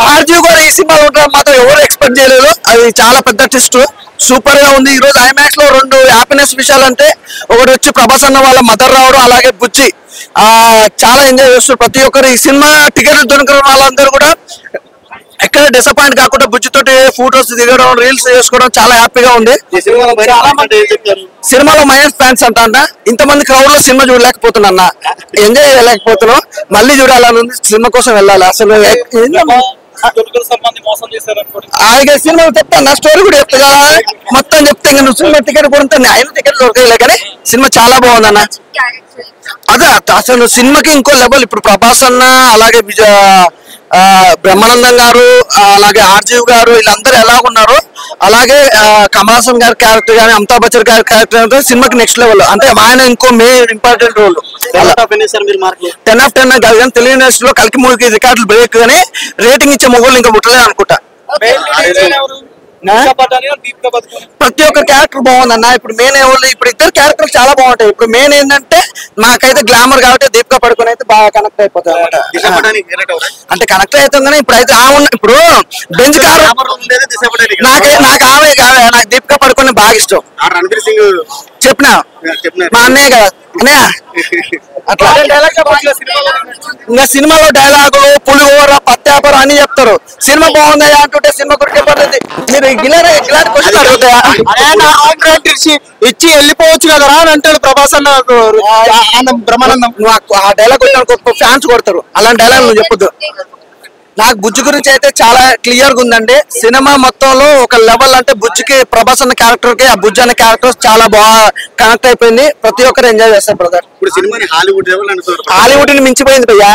RGV కూడా ఈ సినిమాలో ఉంటారు మాత్రం ఎవరు ఎక్స్పెక్ట్ చేయలేదు. అది చాలా పెద్ద ట్విస్ట్, సూపర్ గా ఉంది. ఈ రోజు ఐమాక్స్ లో 2 హ్యాపీనెస్ విషయాలు అంటే, ఒకటి వచ్చి ప్రభాస్ అన్న వాళ్ళ మదర్ రావడం, అలాగే బుజ్జి చాలా ఎంజాయ్ చేస్తారు ప్రతి ఒక్కరు. ఈ సినిమా టికెట్లు దొరికిన వాళ్ళందరూ కూడా ఎక్కడ డిసప్పాయింట్ కాకుండా బుజ్జితోటి ఫోటోస్ దిగడం, రీల్స్ చేసుకోవడం చాలా హ్యాపీగా ఉంది. సినిమాలో మహేష్ ఫ్యాన్స్ అంట ఇంతమంది క్రౌడ్ లో సినిమా చూడలేకపోతున్నా, ఎంజాయ్ చేయలేకపోతున్నాం, మళ్ళీ చూడాలని ఉంది, సినిమా కోసం వెళ్ళాలి. అసలు సినిమా చెప్తాను, నా స్టోరీ కూడా చెప్తా కదా, మొత్తం చెప్తే ఇంకా నువ్వు సినిమా టికెట్ కొనుతా, ఆయన టికెట్ దొరకలే కానీ సినిమా చాలా బాగుందన్న. అదే అసలు సినిమాకి ఇంకో లెవెల్. ఇప్పుడు ప్రభాస్ అన్న, అలాగే బ్రహ్మానందం గారు, అలాగే ఆర్జీవి గారు, వీళ్ళందరూ ఎలా ఉన్నారు, అలాగే కమల్ హాసన్ గారి క్యారెక్టర్ కానీ, అమితాబ్ బచ్చన్ గారి క్యారెక్టర్ అంటే సినిమాకి నెక్స్ట్ లెవెల్. అంటే ఆయన ఇంకో మెయిన్ ఇంపార్టెంట్ రోల్. 10 of 10 కాదు కానీ తెలుగు ఇండస్ట్రీలో కల్కి మూవీకి రికార్డులు బ్రేక్ కానీ రేటింగ్ ఇచ్చే మొగోళ్ళు ఇంకా ముట్టలేదు అనుకుంటా. ప్రతి ఒక్క క్యారెక్టర్ బాగుందన్న. ఇప్పుడు మెయిన్ ఎవరు, ఇప్పుడు ఇద్దరు క్యారెక్టర్ చాలా బాగుంటాయి. ఇప్పుడు మెయిన్ ఏంటంటే నాకైతే గ్లామర్ కాబట్టి దీపికా పడుకొని అయితే బాగా కనెక్ట్ అయిపోతుంది అనమాట. అంటే కనెక్ట్ అవుతాం కానీ ఇప్పుడైతే ఇప్పుడు బెంచ్ కార్ నాకు ఆమె కావే, నాకు దీపికా పడుకొని బాగా ఇష్టం. చెప్పినా మా అన్నయ్య కదా అన్నయ్య అట్లా. ఇంకా సినిమాలో డైలాగులు, పులిహోర, పత్యాపర అని చెప్తారు. సినిమా బాగుందా అంటుంటే సినిమా గురించి పడుతుంది. మీరు ఇలాంటి క్వశ్చన్ అడుగుతాయా? ఇచ్చి వెళ్ళిపోవచ్చు కదా అని అంటాడు ప్రభాస్ అన్న. బ్రహ్మానందం ఆ డైలాగ్ ఫ్యాన్స్ కొడతారు, అలాంటి డైలాగ్ నువ్వు చెప్పొద్దు. నాకు బుజ్జి గురించి అయితే చాలా క్లియర్ గా ఉందండి. సినిమా మొత్తంలో ఒక లెవెల్ అంటే బుజ్జికి, ప్రభాస్ అన్న క్యారెక్టర్ కి ఆ బుజ్జి అన్న క్యారెక్టర్ చాలా బాగా కనెక్ట్ అయిపోయింది. ప్రతి ఒక్కరు ఎంజాయ్ చేస్తారు బ్రదర్. ఇప్పుడు సినిమాని హాలీవుడ్ ని మించిపోయింది భయ్యా,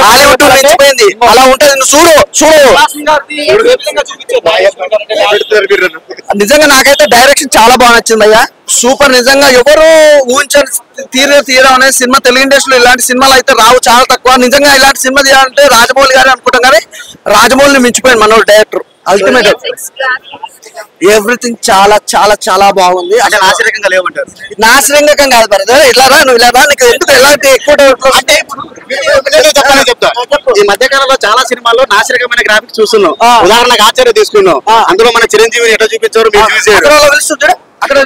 హాలీవుడ్ మించిపోయింది. అలా ఉంటది, చూడు చూడు. నిజంగా నాకైతే డైరెక్షన్ చాలా బాగా నచ్చింది భయ్యా, సూపర్. నిజంగా ఎవరు ఊహించని తీయడం అనేది సినిమా. తెలుగు ఇండస్ట్రీలో ఇలాంటి సినిమాలు అయితే రావు, చాలా తక్కువ. నిజంగా ఇలాంటి సినిమా తీయాలంటే రాజమౌళి గారు అనుకుంటాం కానీ రాజమౌళిని మించిపోయింది మన డైరెక్టర్. అల్టిమేట్ ఎవ్రీథింగ్ చాలా చాలా చాలా బాగుంది. నాశనంగా కాదు బ్రదర్, ఇలా రా నువ్వు, ఇలా రా. నీకు ఎందుకు ఎలాంటి ఎక్కువ అంటే ఈ మధ్య కాలంలో చాలా సినిమాల్లో నాశనకమైన గ్రాఫిక్స్ చూస్తున్నాం. ఉదాహరణకు ఆచార్య తీసుకున్నాం, అందులో మన చిరంజీవిని ఎట్లా చూపించారు మీరు చూసారు. అక్కడ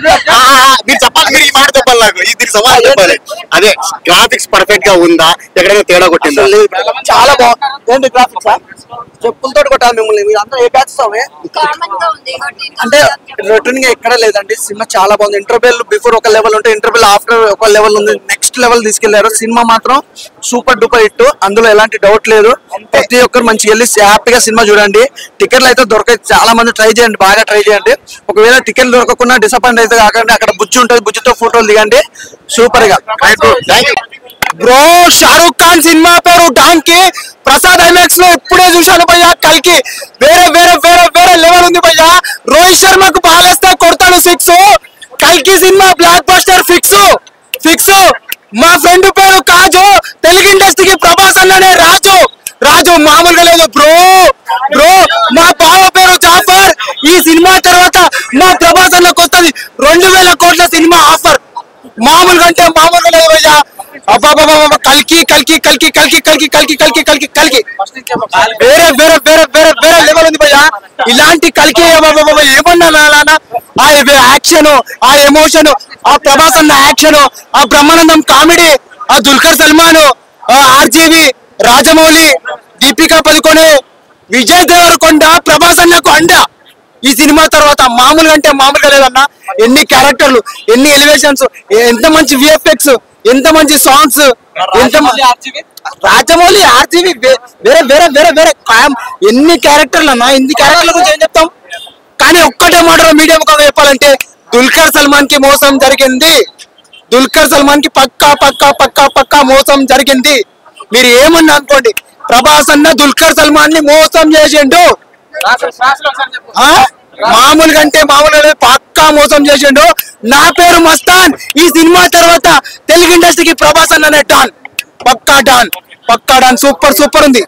మీరు చెప్పాలి, మీరు ఈ మాట చెప్పాలి, నాకు దీనికి సవాల్ చెప్పాలి. అదే గ్రాఫిక్స్ పర్ఫెక్ట్ గా ఉందా, ఎక్కడైనా తేడా కొట్టిందా? చాలా బాగుంది గ్రాఫిక్స్. చెప్పులతో కొట్టాలి మిమ్మల్ని. మీరు అందరూ ఏ బ్యాచ్ అంటే రొటీన్ గా ఎక్కడ లేదండి. సినిమా చాలా బాగుంది. ఇంటర్వెల్ బిఫోర్ ఒక లెవెల్ ఉంటే ఇంటర్వెల్ ఆఫ్టర్ ఒక లెవెల్ ఉంది. నెక్స్ట్ లెవెల్ తీసుకెళ్లారు. సినిమా మాత్రం సూపర్ డూపర్ హిట్, అందులో ఎలాంటి డౌట్ లేదు. ప్రతి ఒక్కరు మంచిగా వెళ్ళి హ్యాపీగా సినిమా చూడండి. టికెట్లు అయితే దొరకాయి, చాలా మంది ట్రై చేయండి, బాగా ట్రై చేయండి. ఒకవేళ టికెట్లు దొరకకుండా డిసప్పాయింట్ అయితే కాకండి, అక్కడ బుజ్జి ఉంటుంది, బుజ్జితో ఫోటోలు దిగండి. సూపర్ గా. బ్రో షారూక్ ఖాన్ సినిమా పేరు డాంకి. ప్రసాద్ ఐమాక్స్ లో ఇప్పుడే చూశాను భయ్యా. కల్కి వేరే వేరే వేరే వేరే లెవెల్ ఉంది భయ్యా. రోహిత్ శర్మకు బాలేస్తే కొడతాను 6. కల్కి cinema block buster fix fix. మా ఫ్రెండ్ పేరు కాజు, తెలుగు ఇండస్ట్రీకి ప్రభాస్ అన్ననే రాజు. రాజు మామూలుగా లేదు బ్రో. బ్రో మా బావ పేరు జాఫర్. ఈ సినిమా తర్వాత మా ప్రభాస్ అన్నకు వస్తుంది 2000 కోట్ల సినిమా ఆఫర్. మామూలుగా అంటే మామూలుగా లేదు భయ్యా. అబ్బాబాబా కల్కి కల్కి కల్కి కల్కి కల్కి కల్కి కల్కి కల్కి కల్కి వేరే వేరే వేరే వేరే వేరే లెవెల్ ఉంది భయ్యా. ఇలాంటి కల్కి ఏమన్నా ఆ యాక్షన్, ఆ ఎమోషన్, ఆ ప్రభాస్ అన్న యాక్షన్, ఆ బ్రహ్మానందం కామెడీ, ఆ దుల్కర్ సల్మాన్, ఆర్జీవి, రాజమౌళి, దీపికా పదుకొనే, విజయ్ దేవరకొండ, ప్రభాస్ అన్నకు అండ. ఈ సినిమా తర్వాత మామూలుగా అంటే మామూలుగా లేదన్నా. ఎన్ని క్యారెక్టర్లు, ఎన్ని ఎలివేషన్స్, ఎంత మంచి విఎఫ్ఎక్స్, ఎంత మంచి సాంగ్స్, ఎంత రాజమౌళి, ఆర్జీవి, వేరే వేరే వేరే వేరే ఎన్ని క్యారెక్టర్లు అన్నా. ఎన్ని క్యారెక్టర్ల గురించి ఏం చెప్తాం. కానీ ఒక్కటే మాట మీడియం గా చెప్పాలంటే దుల్కర్ సల్మాన్ కి మోసం జరిగింది. దుల్కర్ సల్మాన్ కి పక్కా పక్కా పక్కా పక్కా మోసం జరిగింది. మీరు ఏమన్నా అనుకోండి, ప్రభాస్ అన్న దుల్కర్ సల్మాన్ ని మోసం చేసిండు. మామూలుగా అంటే మామూలుగా పక్కా మోసం చేసిండు. నా పేరు మస్తాన్. ఈ సినిమా తర్వాత తెలుగు ఇండస్ట్రీకి ప్రభాస్ అన్ననే డాన్, పక్కా డాన్, పక్కా డాన్. సూపర్ సూపర్ ఉంది.